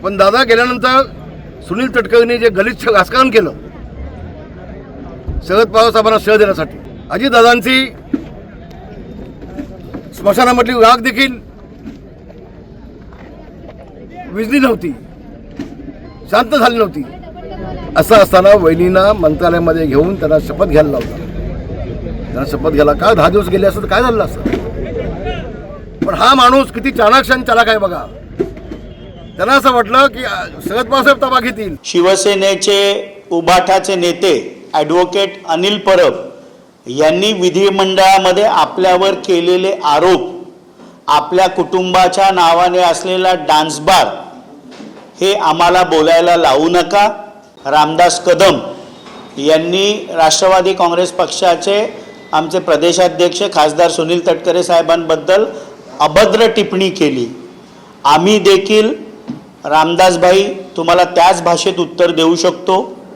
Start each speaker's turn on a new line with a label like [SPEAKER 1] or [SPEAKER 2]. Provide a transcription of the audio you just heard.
[SPEAKER 1] पण दादा गेल्यानंतर सुनील तटकरेंनी जे गलिच्छ राजकारण केलं शरद पवार साहेबांना श्रेय देण्यासाठी, अजितदादांची स्मशानामधली राग देखील विजली नव्हती, शांत झाली नव्हती. असं असताना वहिनींना मंत्रालयामध्ये घेऊन त्यांना शपथ घ्यायला लावला. त्यांना शपथ घ्यायला काय 10 दिवस गेले असतं तर काय झालं असतं. पण हा माणूस किती चाणाक्ष आणि चालाक आहे बघा. त्यांना असं वाटलं की शरद पवारसाहेब ताबा घेतील.
[SPEAKER 2] शिवसेनेचे उभाठाचे नेते ॲडव्होकेट अनिल परब यांनी विधिमंडळामध्ये आपल्यावर केलेले आरोप, आपल्या कुटुंबाच्या नावाने असलेला डान्स बार, हे आम्हाला बोलायला लावू नका. रामदास कदम यांनी राष्ट्रवादी काँग्रेस पक्षाचे आमचे प्रदेशाध्यक्ष खासदार सुनील तटकरे साहेबांबद्दल अभद्र टिप्पणी केली. आम्ही देखील रामदास भाई तुम्हाला त्याच भाषेत उत्तर देऊ शकतो.